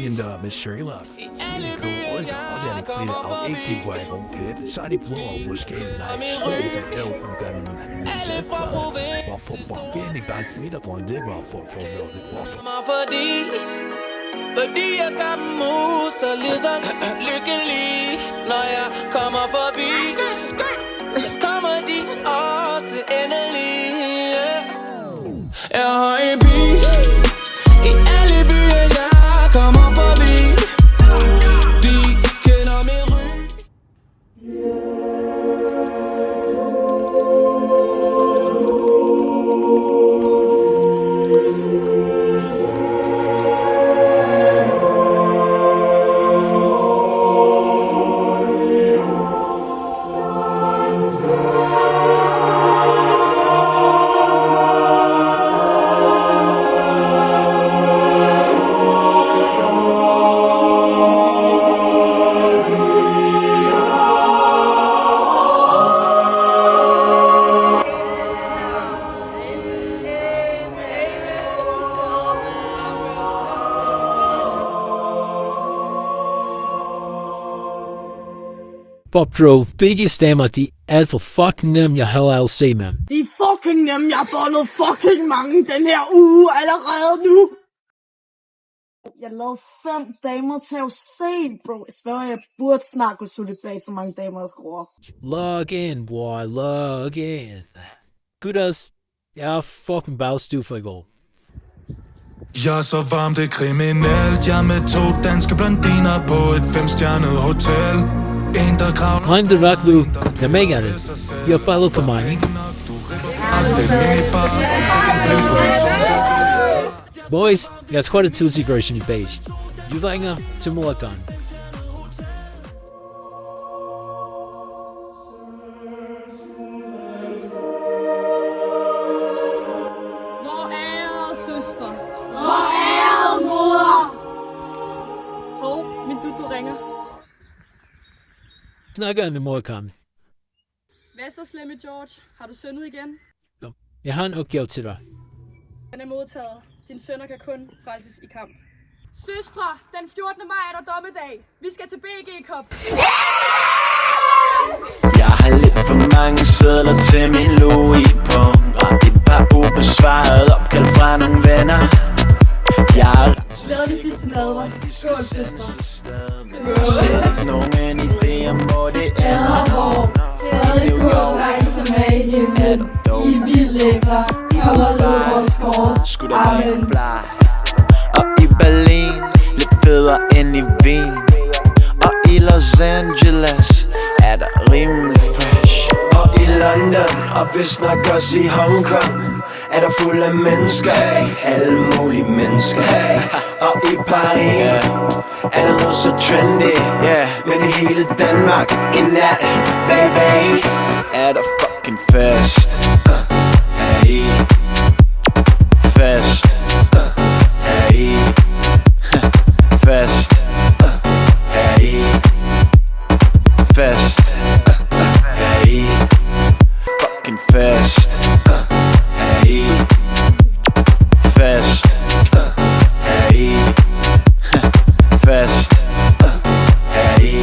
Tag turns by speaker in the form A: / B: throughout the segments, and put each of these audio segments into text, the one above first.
A: Onion med Sherlock. Afdeling flere afægtige veje så er det blå måske nej så er det hvorfor forgældning bare smitter på en det var for noget hvorfor
B: fordi jeg gør mus og lider lykkelig når jeg kommer forbi så kommer de også endelig jeg har en bil i alle byer jeg kommer forbi de kender min ry.
C: But bro, Biggie stemmer, de er alt for fucking nem, jeg heller al se, man.
D: De er fucking nem, jeg har fundet fucking mange den her uge allerede nu. Jeg lavede 5 damer til at se, bro. Jeg svær, jeg burde snakke og sutte bag så mange damer, der skruer.
C: Log in, boy, log in. Gudas, jeg er fucking bagstue for i går.
E: Jeg er så varm, det er kriminelt. Jeg er med 2 danske blondiner på et 5-stjernet hotel.
C: Han det ret nu, jeg mænger det. Jeg er bare på mig, ikke? Boys, jeg tror det er Tutti Gresham i beige. Du ringer til Morgan.
F: Hvor er jeg, søstre?
D: Hvor er jeg, mor?
F: Hov, min du ringer.
C: Snakker med Morgan.
F: Hvad så, slemme George? Har du syndet igen?
C: Nå, jeg har en opgave til dig.
F: Den er modtaget. Din sønner kan kun frelses i kamp. Søstre, den 14. maj er der dommedag. Vi skal til BG Cup.
G: Jeg har lidt for mange sædler til min Louis-punkt og et par ubesvarede opkald fra nogle venner. Jeg er
F: Glæder de sidste nadver. Skål, søstre.
G: slet ikke nogen idé om hvor det er.
D: Stadig på rejse med i himlen. I vildt lækre. Kommer lød vores kors.
G: Skulle der være en fly. Og i Berlin, lidt federe end i Wien. Og i Los Angeles er der rimelig fresh. Og i London, og vist nok også i Hongkong, er der fuld af mennesker, alle mulige mennesker. Og i Paris er der noget så trendy, men i hele Danmark i nat, baby, er der fucking fest. Hey, fest. Hey, fest. Hey, fest. Hey, fucking fest. Hey, fest. Hey, fest. Hey,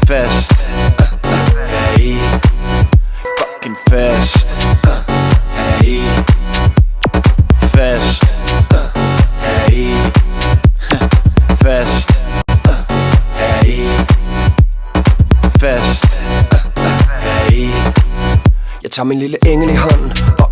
G: fest. Hey, fucking fest. Hey, fest. Hey, fest. Hey, fest. Hey. Jeg tager min lille engel i hånden og